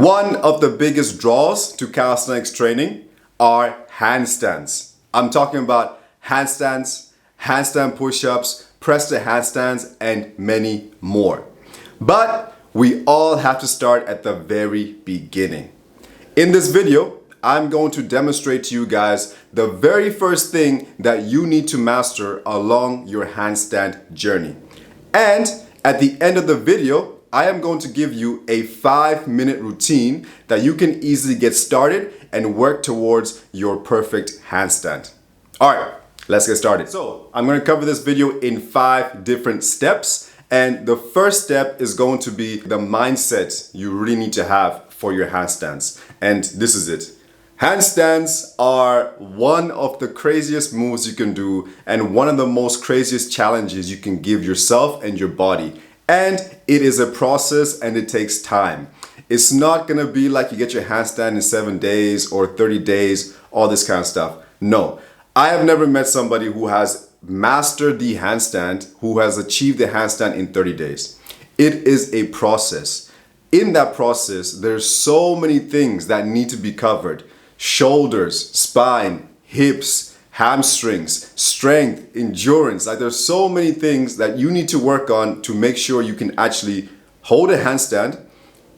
One of the biggest draws to calisthenics training are handstands. I'm talking about handstands, handstand push-ups, press to handstands, and many more. But we all have to start at the very beginning. In this video, I'm going to demonstrate to you guys the very first thing that you need to master along your handstand journey. And at the end of the video, I am going to give you a 5-minute routine that you can easily get started and work towards your perfect handstand. All right, let's get started. So I'm going to cover this video in 5 different steps. And the first step is going to be the mindset you really need to have for your handstands. And this is it. Handstands are one of the craziest moves you can do and one of the most craziest challenges you can give yourself and your body. And it is a process and it takes time. It's not gonna be like you get your handstand in 7 days or 30 days, all this kind of stuff. No, I have never met somebody who has mastered the handstand, who has achieved the handstand in 30 days. It is a process. In that process, there's so many things that need to be covered. Shoulders, spine, hips, hamstrings, strength, endurance. Like there's so many things that you need to work on to make sure you can actually hold a handstand,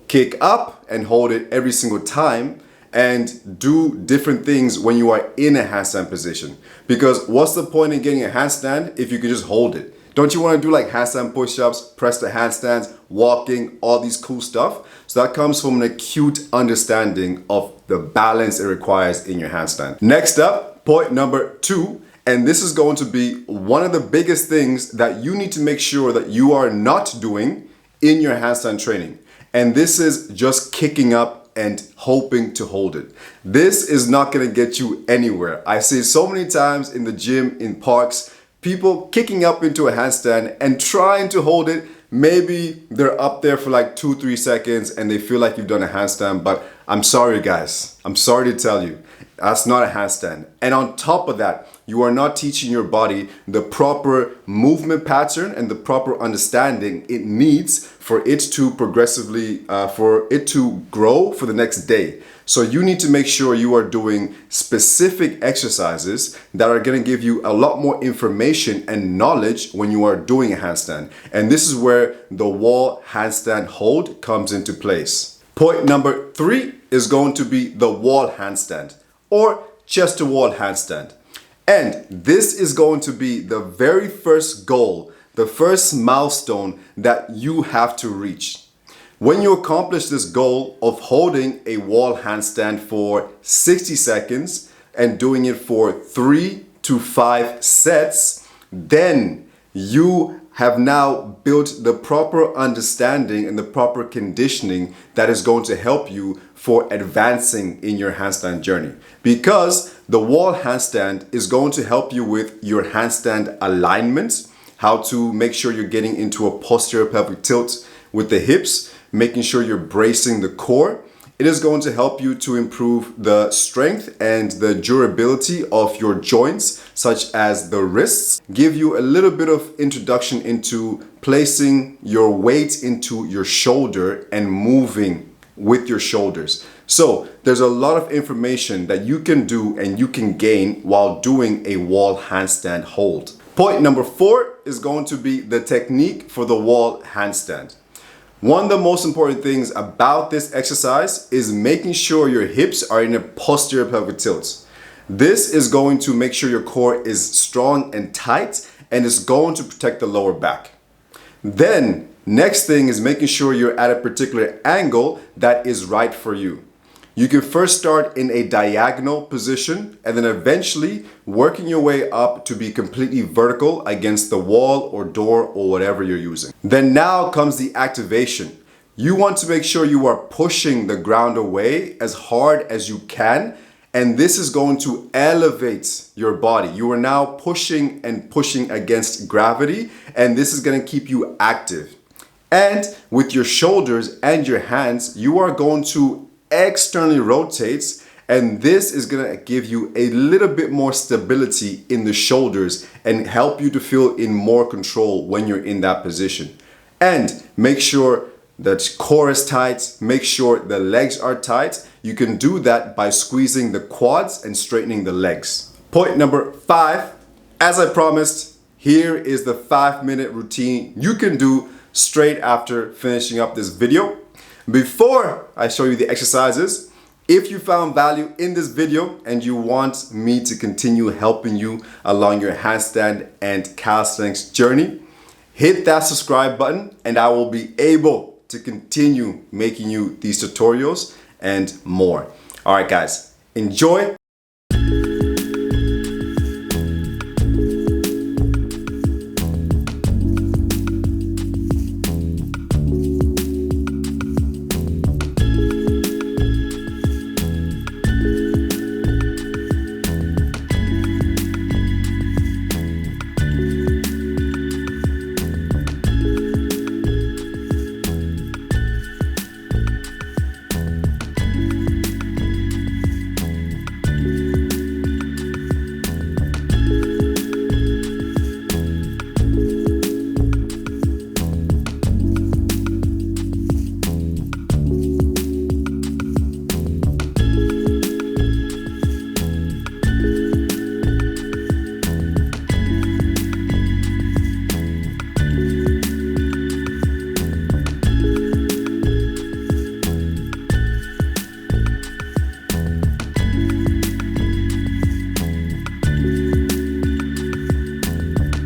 kick up and hold it every single time, and do different things when you are in a handstand position. Because what's the point in getting a handstand if you can just hold it? Don't you want to do like handstand push-ups, press the handstands, walking, all these cool stuff? So that comes from an acute understanding of the balance it requires in your handstand. Next up, point number 2, and this is going to be one of the biggest things that you need to make sure that you are not doing in your handstand training. And this is just kicking up and hoping to hold it. This is not gonna get you anywhere. I see so many times in the gym, in parks, people kicking up into a handstand and trying to hold it. Maybe they're up there for like 2-3 seconds and they feel like you've done a handstand, but I'm sorry guys, I'm sorry to tell you, that's not a handstand. And on top of that, you are not teaching your body the proper movement pattern and the proper understanding it needs for it to progressively, for it to grow for the next day. So you need to make sure you are doing specific exercises that are going to give you a lot more information and knowledge when you are doing a handstand. And this is where the wall handstand hold comes into place. Point number 3 is going to be the wall handstand or chest to wall handstand. And this is going to be the very first goal, the first milestone that you have to reach. When you accomplish this goal of holding a wall handstand for 60 seconds and doing it for 3 to 5 sets, then you have now built the proper understanding and the proper conditioning that is going to help you for advancing in your handstand journey. Because the wall handstand is going to help you with your handstand alignment, how to make sure you're getting into a posterior pelvic tilt with the hips, making sure you're bracing the core. It is going to help you to improve the strength and the durability of your joints, such as the wrists, give you a little bit of introduction into placing your weight into your shoulder and moving with your shoulders. So there's a lot of information that you can do and you can gain while doing a wall handstand hold. Point number 4 is going to be the technique for the wall handstand. One of the most important things about this exercise is making sure your hips are in a posterior pelvic tilt. This is going to make sure your core is strong and tight and is going to protect the lower back. Then, next thing is making sure you're at a particular angle that is right for you. You can first start in a diagonal position and then eventually working your way up to be completely vertical against the wall or door or whatever you're using. Then now comes the activation. You want to make sure you are pushing the ground away as hard as you can, and this is going to elevate your body. You are now pushing and pushing against gravity, and this is going to keep you active. And with your shoulders and your hands, you are going to externally rotates, and this is gonna give you a little bit more stability in the shoulders and help you to feel in more control when you're in that position. And make sure the core is tight, make sure the legs are tight. You can do that by squeezing the quads and straightening the legs. Point number 5, as I promised, here is the 5-minute routine you can do straight after finishing up this video. Before I show you the exercises, if you found value in this video and you want me to continue helping you along your handstand and calisthenics journey, hit that subscribe button and I will be able to continue making you these tutorials and more. All right, guys, enjoy